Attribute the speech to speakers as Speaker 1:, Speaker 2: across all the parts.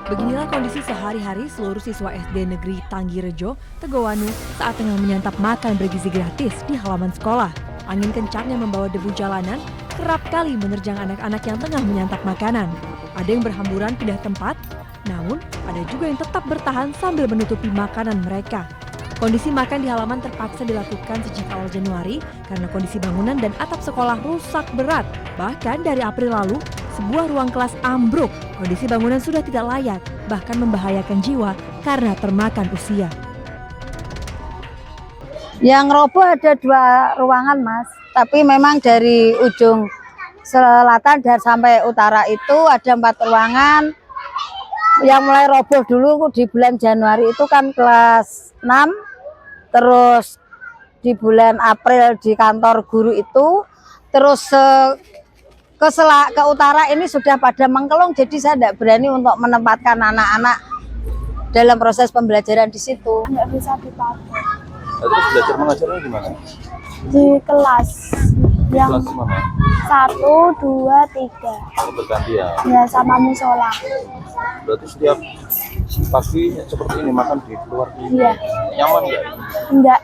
Speaker 1: Beginilah kondisi sehari-hari seluruh siswa SD Negeri Tanggirejo, Tegowanu saat tengah menyantap makan bergizi gratis di halaman sekolah. Angin kencang yang membawa debu jalanan kerap kali menerjang anak-anak yang tengah menyantap makanan. Ada yang berhamburan pindah tempat, namun ada juga yang tetap bertahan sambil menutupi makanan mereka. Kondisi makan di halaman terpaksa dilakukan sejak awal Januari karena kondisi bangunan dan atap sekolah rusak berat. Bahkan dari April lalu, sebuah ruang kelas ambruk. Kondisi bangunan sudah tidak layak, bahkan membahayakan jiwa karena termakan usia.
Speaker 2: Yang roboh ada 2 ruangan, Mas. Tapi memang dari ujung selatan dan sampai utara itu ada 4 ruangan. Yang mulai roboh dulu di bulan Januari itu kan kelas 6. Terus di bulan April di kantor guru itu. Terus ke utara ini sudah pada mengkelung, jadi saya tidak berani untuk menempatkan anak-anak dalam proses pembelajaran di situ.
Speaker 3: Nggak bisa dipakai.
Speaker 4: Terus belajar mengajarnya gimana?
Speaker 3: Di kelas yang
Speaker 4: Kelas mana?
Speaker 3: 1, 2, 3.
Speaker 4: Oh, bergantian.
Speaker 3: Ya sama musola.
Speaker 4: Berarti setiap pagi seperti ini makan di luar ini.
Speaker 3: Iya.
Speaker 4: Nyaman nggak?
Speaker 3: Enggak.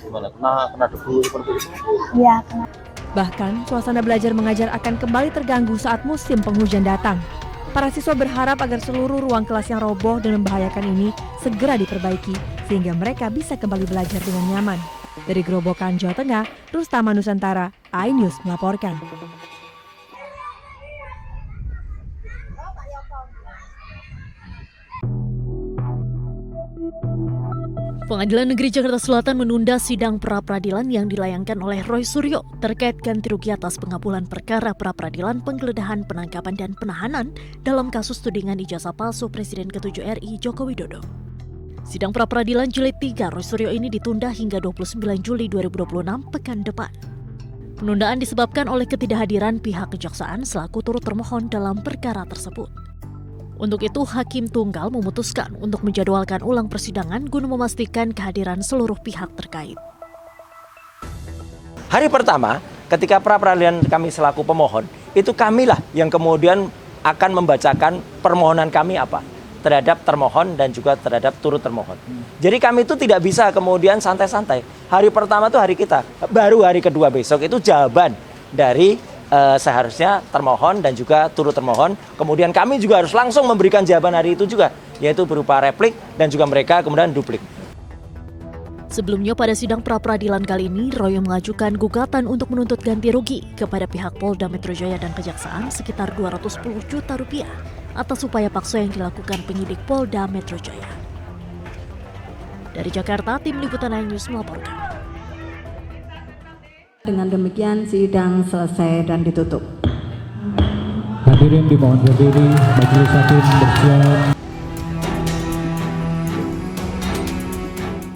Speaker 4: Gimana? Kena debu seperti itu?
Speaker 3: Iya, kena.
Speaker 1: Bahkan, suasana belajar mengajar akan kembali terganggu saat musim penghujan datang. Para siswa berharap agar seluruh ruang kelas yang roboh dan membahayakan ini segera diperbaiki, sehingga mereka bisa kembali belajar dengan nyaman. Dari Grobogan, Jawa Tengah, Rustama Nusantara, iNews melaporkan.
Speaker 5: Pengadilan Negeri Jakarta Selatan menunda sidang pra-peradilan yang dilayangkan oleh Roy Suryo terkait ganti rugi atas pengabulan perkara pra-peradilan penggeledahan, penangkapan, dan penahanan dalam kasus tudingan ijazah palsu Presiden ke-7 RI Joko Widodo. Sidang pra-peradilan jilid 3 Roy Suryo ini ditunda hingga 29 Juli 2026 pekan depan. Penundaan disebabkan oleh ketidakhadiran pihak kejaksaan selaku turut termohon dalam perkara tersebut. Untuk itu, Hakim Tunggal memutuskan untuk menjadwalkan ulang persidangan guna memastikan kehadiran seluruh pihak terkait.
Speaker 6: Hari pertama, ketika pra-peradilan kami selaku pemohon, itu kamilah yang kemudian akan membacakan permohonan kami apa terhadap termohon dan juga terhadap turut termohon. Jadi kami itu tidak bisa kemudian santai-santai. Hari pertama itu hari kita, baru hari kedua besok itu jawaban dari seharusnya termohon dan juga turut termohon. Kemudian kami juga harus langsung memberikan jawaban hari itu juga, yaitu berupa replik dan juga mereka kemudian duplik.
Speaker 5: Sebelumnya pada sidang pra-peradilan kali ini, Roy mengajukan gugatan untuk menuntut ganti rugi kepada pihak Polda Metro Jaya dan Kejaksaan sekitar 210 juta rupiah atas upaya paksa yang dilakukan penyidik Polda Metro Jaya. Dari Jakarta, tim liputan iNews melaporkan.
Speaker 7: Dengan demikian sidang selesai dan ditutup.
Speaker 8: Hadirin dimohon berdiri, majelis hakim bersiap.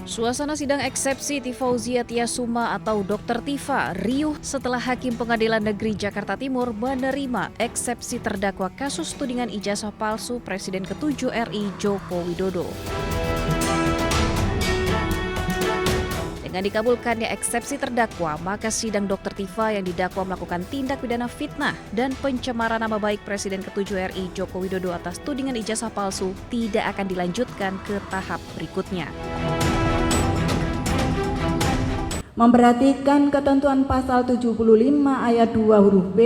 Speaker 9: Suasana sidang eksepsi Tifauzia Tiasuma atau Dr. Tifa riuh setelah Hakim Pengadilan Negeri Jakarta Timur menerima eksepsi terdakwa kasus tudingan ijazah palsu Presiden ke-7 RI Joko Widodo. Dengan dikabulkannya eksepsi terdakwa, maka sidang Dr. Tifa yang didakwa melakukan tindak pidana fitnah dan pencemaran nama baik Presiden ke-7 RI Joko Widodo atas tudingan ijazah palsu tidak akan dilanjutkan ke tahap berikutnya.
Speaker 7: Memperhatikan ketentuan pasal 75 ayat 2 huruf B,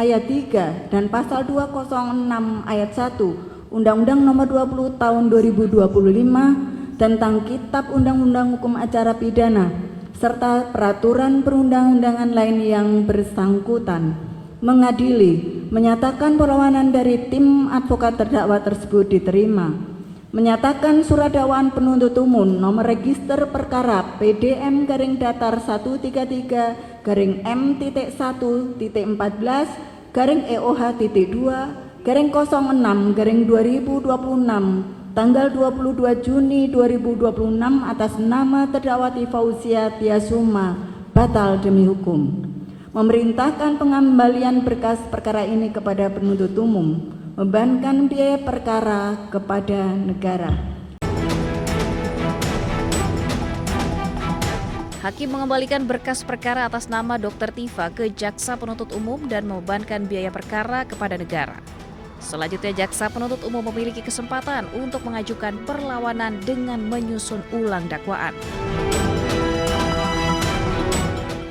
Speaker 7: ayat 3 dan pasal 206 ayat 1 Undang-Undang Nomor 20 Tahun 2025 tentang Kitab Undang-Undang Hukum Acara Pidana serta peraturan perundang-undangan lain yang bersangkutan, mengadili, menyatakan perlawanan dari tim advokat terdakwa tersebut diterima, menyatakan surat dakwaan penuntut umum nomor register perkara PDM garing datar 133 garing M.1.14 garing EOH.2 garing 06 garing 2026 tanggal 22 Juni 2026 atas nama terdakwa Tifauzia Tiasuma batal demi hukum. Memerintahkan pengembalian berkas perkara ini kepada penuntut umum, membebankan biaya perkara kepada negara.
Speaker 9: Hakim mengembalikan berkas perkara atas nama Dr. Tifa ke Jaksa Penuntut Umum dan membebankan biaya perkara kepada negara. Selanjutnya, jaksa penuntut umum memiliki kesempatan untuk mengajukan perlawanan dengan menyusun ulang dakwaan.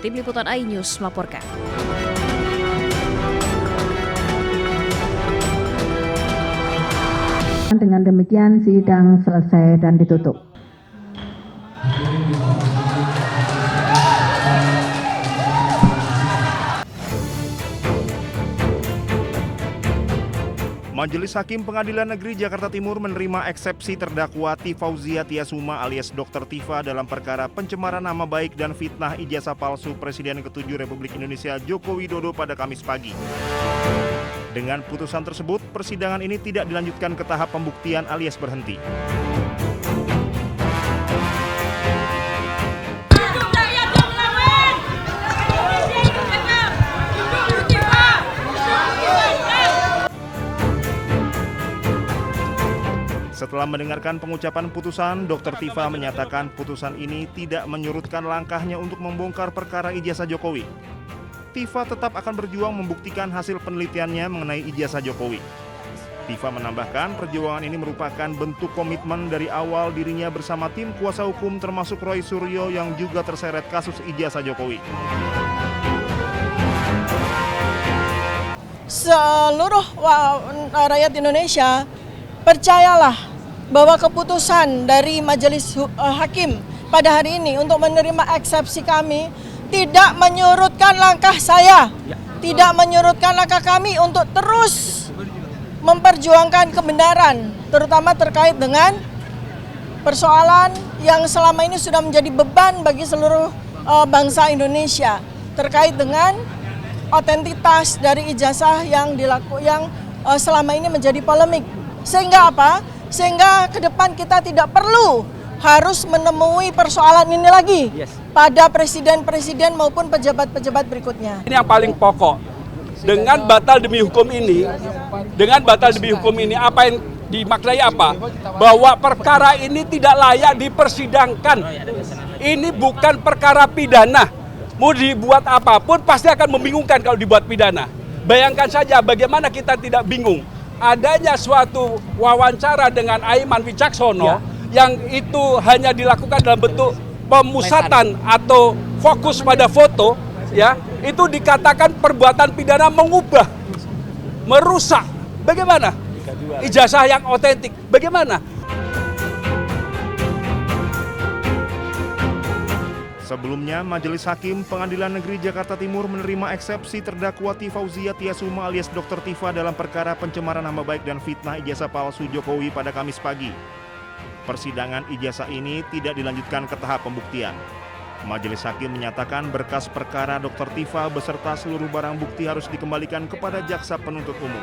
Speaker 9: Tim Liputan iNews melaporkan.
Speaker 7: Dengan demikian sidang selesai dan ditutup.
Speaker 4: Majelis Hakim Pengadilan Negeri Jakarta Timur menerima eksepsi terdakwa Tifauzia Tiasuma alias Dr. Tifa dalam perkara pencemaran nama baik dan fitnah ijazah palsu Presiden ke-7 Republik Indonesia Joko Widodo pada Kamis pagi. Dengan putusan tersebut, persidangan ini tidak dilanjutkan ke tahap pembuktian alias berhenti. Setelah mendengarkan pengucapan putusan, Dr. Tifa menyatakan putusan ini tidak menyurutkan langkahnya untuk membongkar perkara ijazah Jokowi. Tifa tetap akan berjuang membuktikan hasil penelitiannya mengenai ijazah Jokowi. Tifa menambahkan perjuangan ini merupakan bentuk komitmen dari awal dirinya bersama tim kuasa hukum termasuk Roy Suryo yang juga terseret kasus ijazah Jokowi.
Speaker 10: Seluruh rakyat Indonesia percayalah bahwa keputusan dari Majelis Hakim pada hari ini untuk menerima eksepsi kami tidak menyurutkan langkah saya, tidak menyurutkan langkah kami untuk terus memperjuangkan kebenaran, terutama terkait dengan persoalan yang selama ini sudah menjadi beban bagi seluruh bangsa Indonesia terkait dengan otentitas dari ijazah yang selama ini menjadi polemik. Sehingga apa? Sehingga ke depan kita tidak perlu harus menemui persoalan ini lagi pada presiden-presiden maupun pejabat-pejabat berikutnya.
Speaker 11: Ini yang paling pokok. Dengan batal demi hukum ini, apa yang dimaknai apa? Bahwa perkara ini tidak layak dipersidangkan. Ini bukan perkara pidana. Mau dibuat apapun pasti akan membingungkan kalau dibuat pidana. Bayangkan saja bagaimana kita tidak bingung. Adanya suatu wawancara dengan Aiman Wicaksono yang itu hanya dilakukan dalam bentuk pemusatan atau fokus pada foto, ya, itu dikatakan perbuatan pidana mengubah, merusak. Bagaimana? Ijazah yang otentik. Bagaimana?
Speaker 4: Sebelumnya, Majelis Hakim Pengadilan Negeri Jakarta Timur menerima eksepsi terdakwa Tifauzia Tiasuma alias Dr. Tifa dalam perkara pencemaran nama baik dan fitnah ijazah palsu Jokowi pada Kamis pagi. Persidangan ijazah ini tidak dilanjutkan ke tahap pembuktian. Majelis Hakim menyatakan berkas perkara Dr. Tifa beserta seluruh barang bukti harus dikembalikan kepada jaksa penuntut umum.